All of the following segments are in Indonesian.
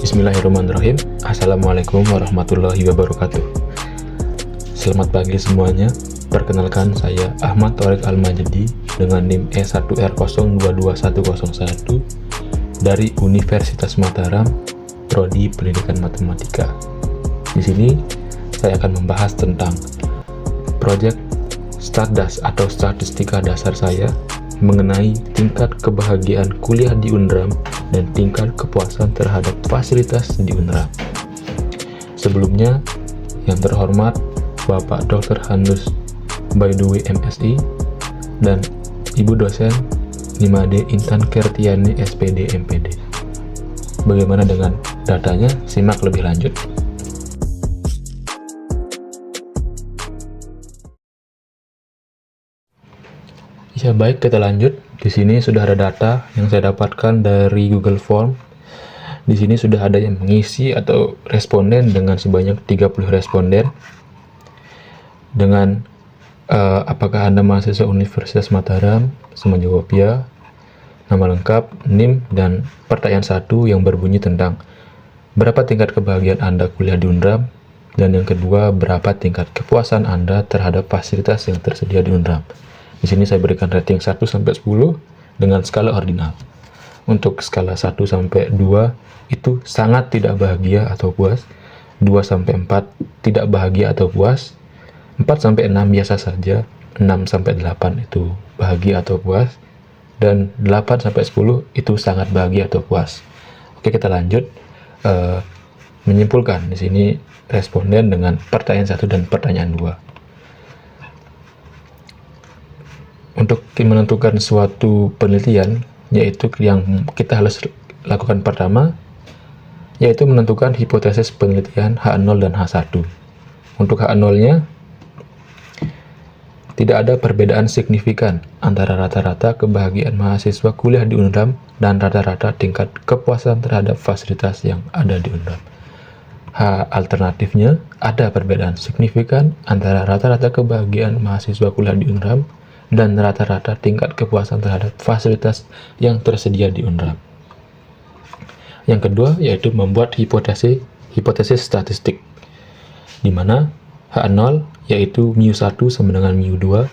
Bismillahirrahmanirrahim. Assalamualaikum warahmatullahi wabarakatuh. Selamat pagi semuanya. Perkenalkan, saya Ahmad Thorik Al-Majdi dengan NIM E1R022101 dari Universitas Mataram, Prodi Pendidikan Matematika. Di sini saya akan membahas tentang proyek Stardust atau statistika dasar saya mengenai tingkat kebahagiaan kuliah di UNRAM dan tingkat kepuasan terhadap fasilitas di UNRAM. Sebelumnya, yang terhormat Bapak Dr. Hanus Baidowi MSI dan Ibu dosen Nimade Intan Kertiani SPD MPD. Bagaimana dengan datanya? Simak lebih lanjut. Ya baik, kita lanjut. Di sini sudah ada data yang saya dapatkan dari Google Form. Di sini sudah ada yang mengisi atau responden dengan sebanyak 30 responden. Dengan apakah Anda mahasiswa Universitas Mataram? Semua jawab ya. Nama lengkap, NIM, dan pertanyaan 1 yang berbunyi tentang berapa tingkat kebahagiaan Anda kuliah di UNRAM, dan yang kedua, berapa tingkat kepuasan Anda terhadap fasilitas yang tersedia di UNRAM. Di sini saya berikan rating 1 sampai 10 dengan skala ordinal. Untuk skala 1 sampai 2 itu sangat tidak bahagia atau puas, 2 sampai 4 tidak bahagia atau puas, 4 sampai 6 biasa saja, 6 sampai 8 itu bahagia atau puas, dan 8 sampai 10 itu sangat bahagia atau puas. Oke, kita lanjut. Menyimpulkan di sini responden dengan pertanyaan 1 dan pertanyaan 2. Untuk menentukan suatu penelitian, yaitu yang kita harus lakukan pertama, yaitu menentukan hipotesis penelitian H0 dan H1. Untuk H0-nya, tidak ada perbedaan signifikan antara rata-rata kebahagiaan mahasiswa kuliah di UNRAM dan rata-rata tingkat kepuasan terhadap fasilitas yang ada di UNRAM. H alternatifnya, ada perbedaan signifikan antara rata-rata kebahagiaan mahasiswa kuliah di UNRAM dan rata-rata tingkat kepuasan terhadap fasilitas yang tersedia di UNRAM. Yang kedua, yaitu membuat hipotesis statistik, di mana H0 yaitu mu1 sama dengan mu2,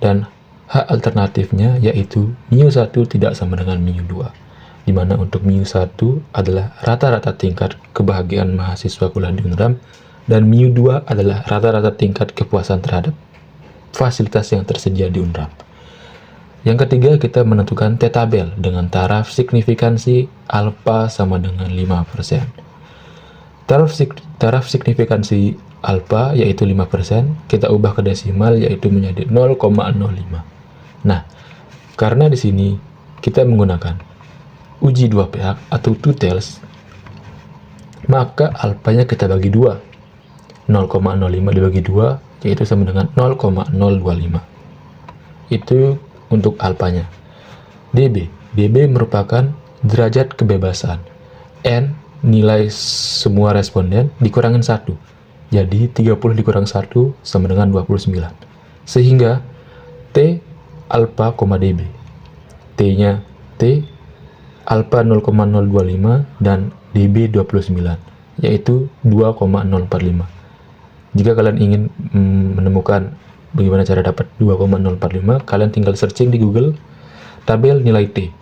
dan H alternatifnya yaitu mu1 tidak sama dengan mu2, di mana untuk mu1 adalah rata-rata tingkat kebahagiaan mahasiswa kuliah di UNRAM, dan mu2 adalah rata-rata tingkat kepuasan terhadap fasilitas yang tersedia di UNRAM. Yang ketiga, kita menentukan T-tabel dengan taraf signifikansi alfa sama dengan 5%. Taraf signifikansi alfa yaitu 5%, kita ubah ke desimal yaitu menjadi 0,05. Nah, karena di sini kita menggunakan uji dua pihak atau two tails, maka alfanya kita bagi 2. 0,05 dibagi 2 yaitu sama dengan 0,025. Itu untuk alfanya. DB merupakan derajat kebebasan. N nilai semua responden dikurangin 1. Jadi 30 dikurang 1 sama dengan 29. Sehingga T alfa, DB. T-nya T alfa 0,025 dan DB 29 yaitu 2,045. Jika kalian ingin menemukan bagaimana cara dapat 2,045, kalian tinggal searching di Google tabel nilai T.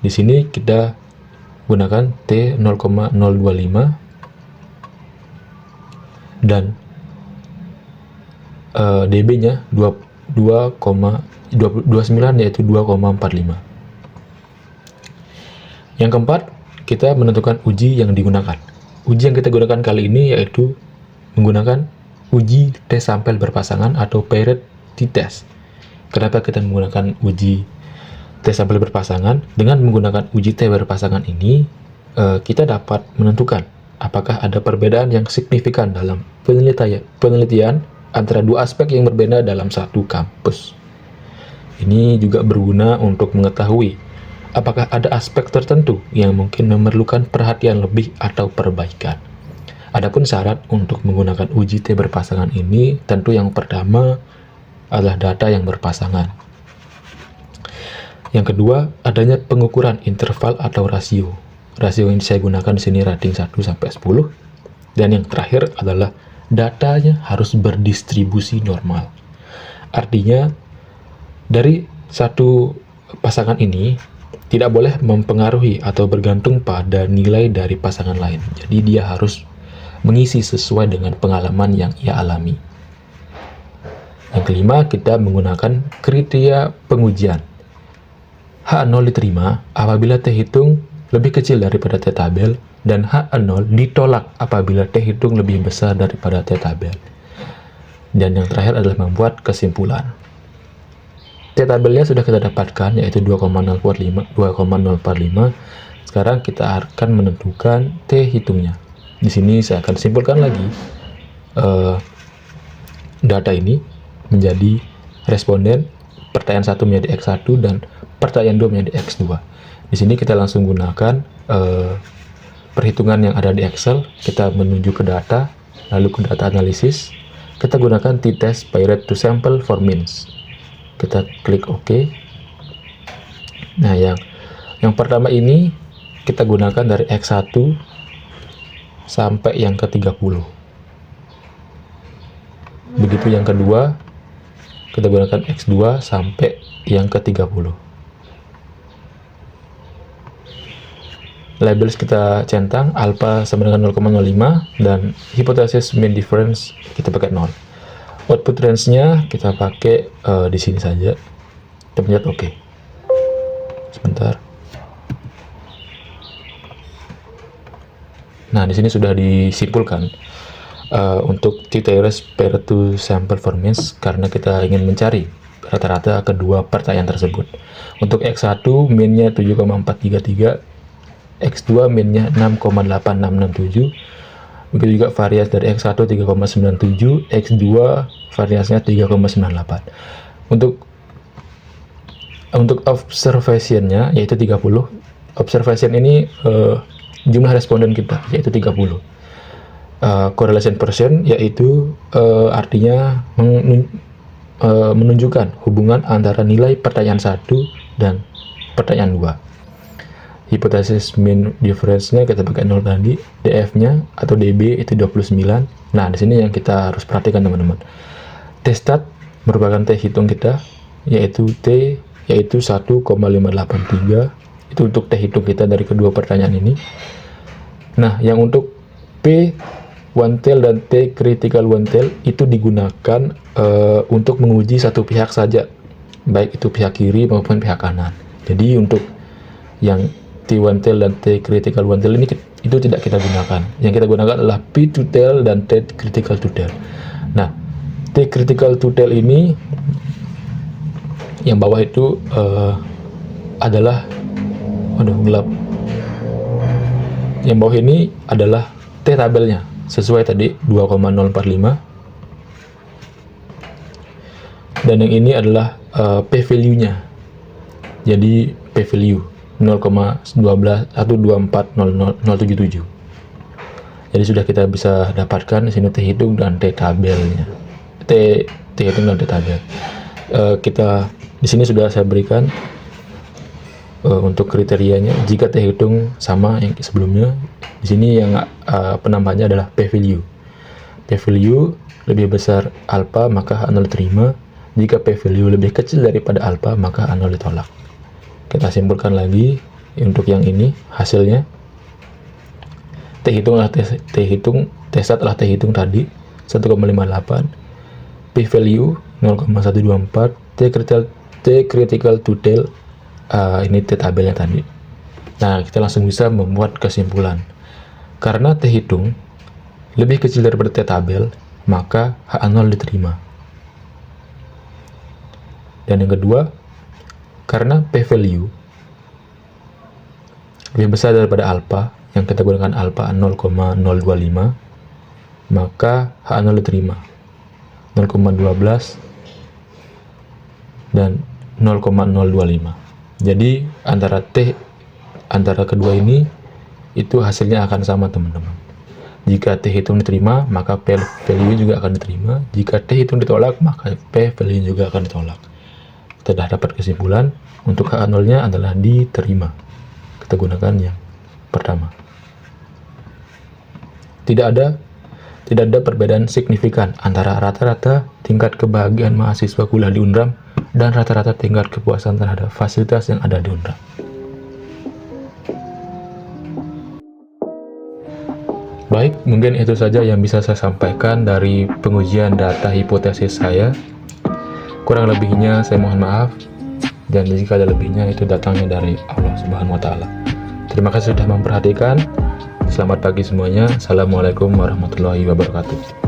Di sini kita gunakan T 0,025 dan DB-nya 2,29 yaitu 2,45. Yang keempat, kita menentukan uji yang digunakan. Uji yang kita gunakan kali ini yaitu menggunakan uji T sampel berpasangan atau paired t-test. Kenapa kita menggunakan uji T sampel berpasangan? Dengan menggunakan uji T berpasangan ini, kita dapat menentukan apakah ada perbedaan yang signifikan dalam penelitian antara dua aspek yang berbeda dalam satu kampus. Ini juga berguna untuk mengetahui apakah ada aspek tertentu yang mungkin memerlukan perhatian lebih atau perbaikan. Adapun syarat untuk menggunakan uji T berpasangan ini, tentu yang pertama adalah data yang berpasangan. Yang kedua, adanya pengukuran interval atau rasio. rasio yang saya gunakan di sini rating 1 sampai 10. Dan yang terakhir adalah datanya harus berdistribusi normal. Artinya dari satu pasangan ini tidak boleh mempengaruhi atau bergantung pada nilai dari pasangan lain. Jadi dia harus mengisi sesuai dengan pengalaman yang ia alami. Yang kelima, kita menggunakan kriteria pengujian. H0 diterima apabila T hitung lebih kecil daripada T tabel, dan H0 ditolak apabila T hitung lebih besar daripada T tabel. Dan yang terakhir adalah membuat kesimpulan. T tabelnya sudah kita dapatkan, yaitu 2,045. Sekarang kita akan menentukan T hitungnya. Di sini saya akan simpulkan lagi data ini menjadi responden, pertanyaan 1 menjadi X1 dan pertanyaan 2 menjadi X2. Di sini kita langsung gunakan perhitungan yang ada di Excel. Kita menuju ke data, lalu ke data analisis. Kita gunakan t-test paired to sample for means. Kita klik OK. Nah, yang pertama ini kita gunakan dari X1 sampai yang ke-30. Begitu yang kedua, kita gunakan X2 sampai yang ke-30. Labels kita centang, alpha sama dengan 0,05 dan hipotesis mean difference kita pakai 0. Output range-nya kita pakai di sini saja. Kita pencet OK. Sebentar. Nah, di sini sudah disimpulkan untuk t-test paired to sample for means karena kita ingin mencari rata-rata kedua pertanyaan tersebut. Untuk X1 mean-nya 7,433, X2 mean-nya 6,8667. Begitu juga variasi dari X1 3,97, X2 variasinya 3,98. Untuk observation-nya yaitu 30. Observation ini jumlah responden kita yaitu 30. Correlation percent yaitu artinya menunjukkan hubungan antara nilai pertanyaan 1 dan pertanyaan 2. Hipotesis mean difference-nya kita pakai 0 tadi, DF-nya atau DB itu 29. Nah, di sini yang kita harus perhatikan teman-teman. T-stat merupakan T hitung kita, yaitu 1,583. Itu untuk T hitung kita dari kedua pertanyaan ini. Nah, yang untuk P one tail dan T critical one tail itu digunakan untuk menguji satu pihak saja, baik itu pihak kiri maupun pihak kanan. Jadi untuk yang T one tail dan T critical one tail ini itu tidak kita gunakan. Yang kita gunakan adalah P two tail dan T critical two tail. Nah, T critical two tail ini yang bawah itu adalah gelap. Yang bawah ini adalah T tabelnya sesuai tadi 2,045. Dan yang ini adalah P value-nya. Jadi P value 0,1240077. Jadi sudah kita bisa dapatkan di sini T hitung dan T tabelnya. T hitung dan T tabel. Kita di sini sudah saya berikan untuk kriterianya. Jika T hitung sama yang sebelumnya, di sini yang penambahnya adalah P value. P value lebih besar alpha maka H0 diterima. Jika P value lebih kecil daripada alpha maka H0 ditolak. Kita simpulkan lagi untuk yang ini hasilnya. T hitung adalah T hitung, T-stat adalah T hitung tadi 1,58, P value 0,124, T critical two tail ini T tabelnya tadi. Nah, kita langsung bisa membuat kesimpulan. Karena T hitung lebih kecil daripada T tabel, maka H0 diterima. Dan yang kedua, karena P value lebih besar daripada alpha, yang kita gunakan alpha 0,025, maka H0 diterima 0,12 dan 0,025. Jadi antara kedua ini itu hasilnya akan sama teman-teman. Jika T hitung diterima, maka P value juga akan diterima. Jika T hitung ditolak, maka P value juga akan ditolak. Kita sudah dapat kesimpulan untuk H0-nya adalah diterima. Kita gunakan yang pertama. Tidak ada perbedaan signifikan antara rata-rata tingkat kebahagiaan mahasiswa kuliah di UNRAM dan rata-rata tingkat kepuasan terhadap fasilitas yang ada di UNRAM. Baik, mungkin itu saja yang bisa saya sampaikan dari pengujian data hipotesis saya. Kurang lebihnya saya mohon maaf, dan jika ada lebihnya itu datangnya dari Allah Subhanahu wa Ta'ala. Terima kasih sudah memperhatikan. Selamat pagi semuanya. Assalamualaikum warahmatullahi wabarakatuh.